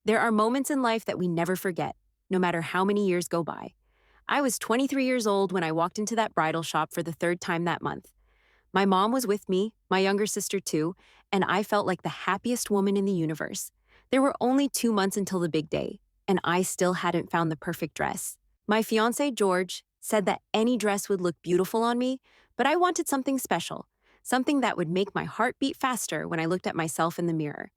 There are moments in life that we never forget, no matter how many years go by. I was 23 years old when I walked into that bridal shop for the third time that month. My mom was with me, my younger sister too, and I felt like the happiest woman in the universe. There were only 2 months until the big day, and I still hadn't found the perfect dress. My fiance, George, said that any dress would look beautiful on me, but I wanted something special, something that would make my heart beat faster when I looked at myself in the mirror.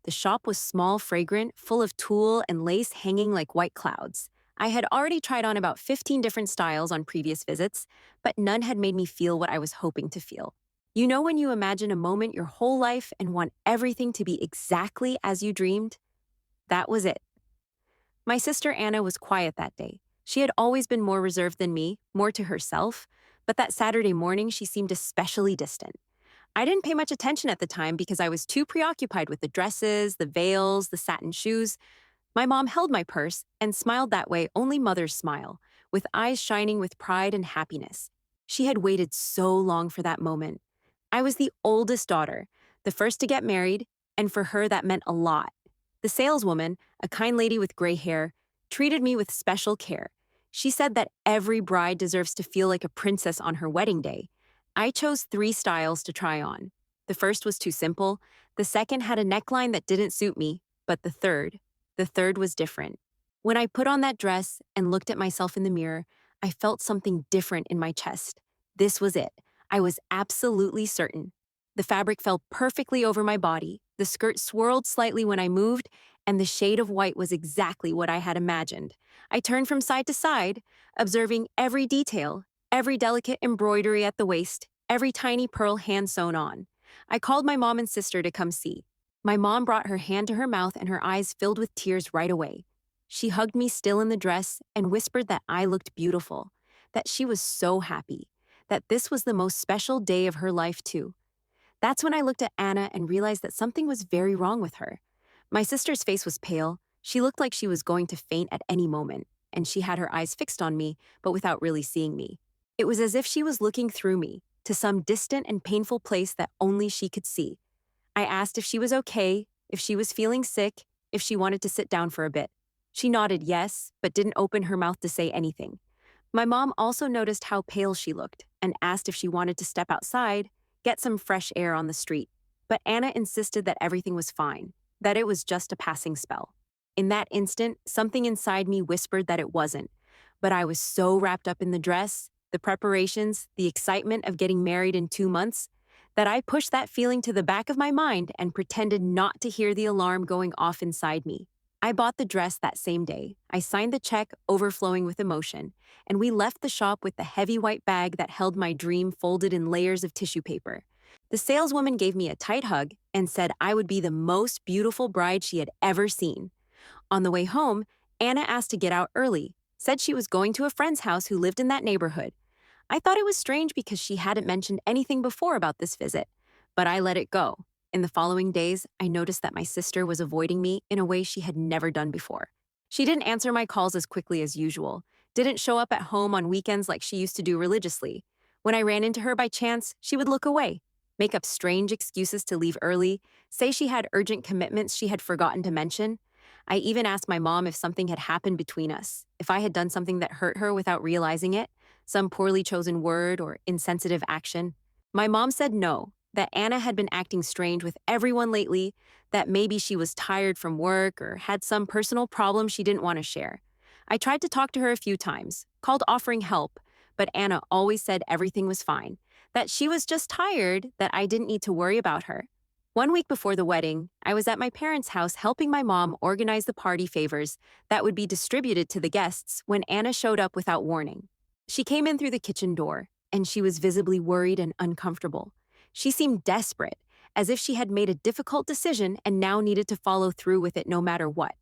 The shop was small, fragrant, full of tulle and lace hanging like white clouds. I had already tried on about 15 different styles on previous visits, but none had made me feel what I was hoping to feel. You know when you imagine a moment your whole life and want everything to be exactly as you dreamed? That was it. My sister Anna was quiet that day. She had always been more reserved than me, more to herself, but that Saturday morning she seemed especially distant. I didn't pay much attention at the time because I was too preoccupied with the dresses, the veils, the satin shoes. My mom held my purse and smiled that way only mothers smile, with eyes shining with pride and happiness. She had waited so long for that moment. I was the oldest daughter, the first to get married, and for her that meant a lot. The saleswoman, a kind lady with gray hair, treated me with special care. She said that every bride deserves to feel like a princess on her wedding day. I chose 3 styles to try on. The first was too simple, the second had a neckline that didn't suit me, but the third was different. When I put on that dress and looked at myself in the mirror, I felt something different in my chest. This was it. I was absolutely certain. The fabric fell perfectly over my body, the skirt swirled slightly when I moved, and the shade of white was exactly what I had imagined. I turned from side to side, observing every detail, every delicate embroidery at the waist, every tiny pearl hand sewn on. I called my mom and sister to come see. My mom brought her hand to her mouth and her eyes filled with tears right away. She hugged me still in the dress and whispered that I looked beautiful, that she was so happy, that this was the most special day of her life too. That's when I looked at Anna and realized that something was very wrong with her. My sister's face was pale. She looked like she was going to faint at any moment, and she had her eyes fixed on me, but without really seeing me. It was as if she was looking through me, to some distant and painful place that only she could see. I asked if she was okay, if she was feeling sick, if she wanted to sit down for a bit. She nodded yes, but didn't open her mouth to say anything. My mom also noticed how pale she looked and asked if she wanted to step outside, get some fresh air on the street. But Anna insisted that everything was fine, that it was just a passing spell. In that instant, something inside me whispered that it wasn't. But I was so wrapped up in the dress, the preparations, the excitement of getting married in 2 months, that I pushed that feeling to the back of my mind and pretended not to hear the alarm going off inside me. I bought the dress that same day. I signed the check, overflowing with emotion, and we left the shop with the heavy white bag that held my dream folded in layers of tissue paper. The saleswoman gave me a tight hug and said I would be the most beautiful bride she had ever seen. On the way home, Anna asked to get out early, said she was going to a friend's house who lived in that neighborhood. I thought it was strange because she hadn't mentioned anything before about this visit, but I let it go. In the following days, I noticed that my sister was avoiding me in a way she had never done before. She didn't answer my calls as quickly as usual, didn't show up at home on weekends like she used to do religiously. When I ran into her by chance, she would look away, make up strange excuses to leave early, say she had urgent commitments she had forgotten to mention. I even asked my mom if something had happened between us, if I had done something that hurt her without realizing it, some poorly chosen word or insensitive action. My mom said no, that Anna had been acting strange with everyone lately, that maybe she was tired from work or had some personal problem she didn't want to share. I tried to talk to her a few times, called offering help, but Anna always said everything was fine, that she was just tired, that I didn't need to worry about her. 1 week before the wedding, I was at my parents' house helping my mom organize the party favors that would be distributed to the guests when Anna showed up without warning. She came in through the kitchen door, and she was visibly worried and uncomfortable. She seemed desperate, as if she had made a difficult decision and now needed to follow through with it no matter what.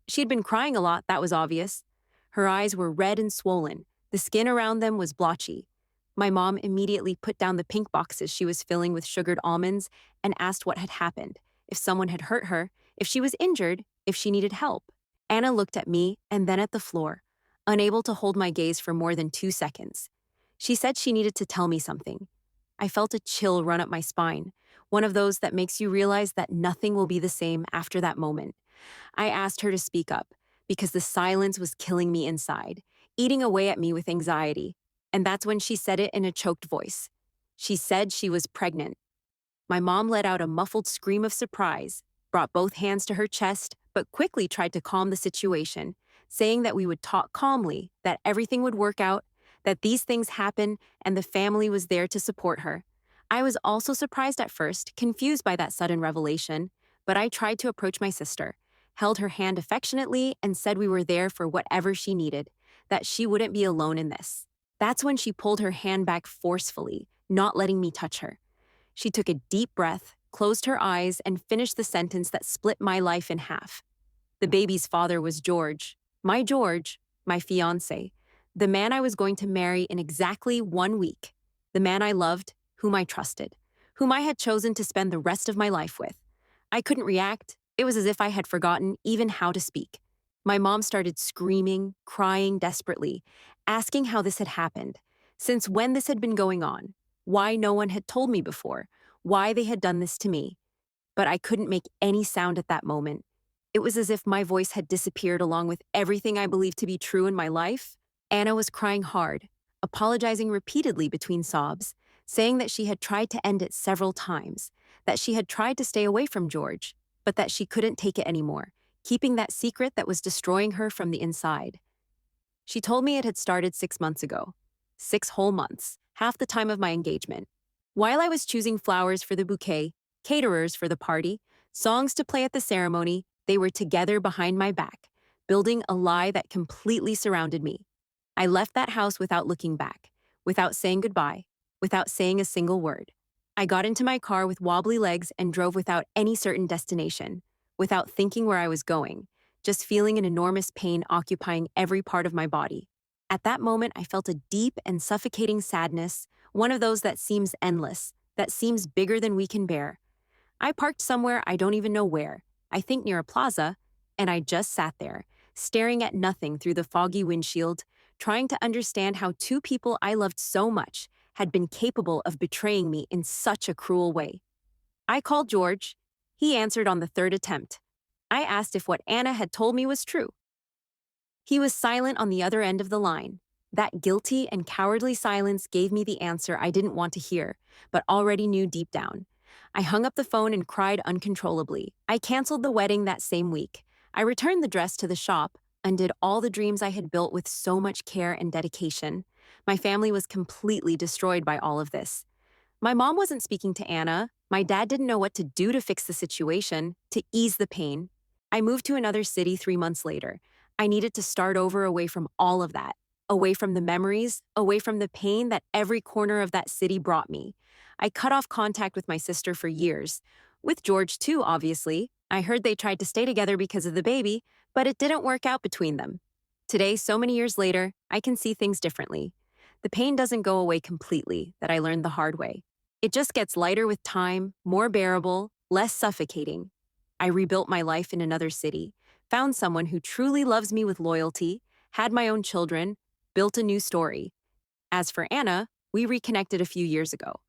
She'd been crying a lot, that was obvious. Her eyes were red and swollen. The skin around them was blotchy. My mom immediately put down the pink boxes she was filling with sugared almonds and asked what had happened, if someone had hurt her, if she was injured, if she needed help. Anna looked at me and then at the floor, unable to hold my gaze for more than 2 seconds. She said she needed to tell me something. I felt a chill run up my spine, one of those that makes you realize that nothing will be the same after that moment. I asked her to speak up because the silence was killing me inside, eating away at me with anxiety. And that's when she said it in a choked voice. She said she was pregnant. My mom let out a muffled scream of surprise, brought both hands to her chest, but quickly tried to calm the situation, saying that we would talk calmly, that everything would work out, that these things happen, and the family was there to support her. I was also surprised at first, confused by that sudden revelation, but I tried to approach my sister, held her hand affectionately, and said we were there for whatever she needed, that she wouldn't be alone in this. That's when she pulled her hand back forcefully, not letting me touch her. She took a deep breath, closed her eyes, and finished the sentence that split my life in half. The baby's father was George, my fiance, the man I was going to marry in exactly 1 week, the man I loved, whom I trusted, whom I had chosen to spend the rest of my life with. I couldn't react. It was as if I had forgotten even how to speak. My mom started screaming, crying desperately, asking how this had happened, since when this had been going on, why no one had told me before, why they had done this to me. But I couldn't make any sound at that moment. It was as if my voice had disappeared along with everything I believed to be true in my life. Anna was crying hard, apologizing repeatedly between sobs, saying that she had tried to end it several times, that she had tried to stay away from George, but that she couldn't take it anymore, keeping that secret that was destroying her from the inside. She told me it had started 6 months ago. 6 whole months, half the time of my engagement. While I was choosing flowers for the bouquet, caterers for the party, songs to play at the ceremony, they were together behind my back, building a lie that completely surrounded me. I left that house without looking back, without saying goodbye, without saying a single word. I got into my car with wobbly legs and drove without any certain destination, without thinking where I was going, just feeling an enormous pain occupying every part of my body. At that moment, I felt a deep and suffocating sadness, one of those that seems endless, that seems bigger than we can bear. I parked somewhere I don't even know where, I think near a plaza, and I just sat there, staring at nothing through the foggy windshield, trying to understand how two people I loved so much had been capable of betraying me in such a cruel way. I called George. He answered on the third attempt. I asked if what Anna had told me was true. He was silent on the other end of the line. That guilty and cowardly silence gave me the answer I didn't want to hear, but already knew deep down. I hung up the phone and cried uncontrollably. I canceled the wedding that same week. I returned the dress to the shop, undid all the dreams I had built with so much care and dedication. My family was completely destroyed by all of this. My mom wasn't speaking to Anna. My dad didn't know what to do to fix the situation, to ease the pain. I moved to another city 3 months later. I needed to start over away from all of that, away from the memories, away from the pain that every corner of that city brought me. I cut off contact with my sister for years. With George, too, obviously. I heard they tried to stay together because of the baby, but it didn't work out between them. Today, so many years later, I can see things differently. The pain doesn't go away completely, that I learned the hard way. It just gets lighter with time, more bearable, less suffocating. I rebuilt my life in another city, found someone who truly loves me with loyalty, had my own children, built a new story. As for Anna, we reconnected a few years ago.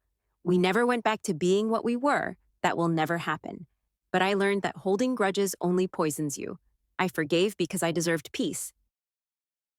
We never went back to being what we were. That will never happen. But I learned that holding grudges only poisons you. I forgave because I deserved peace,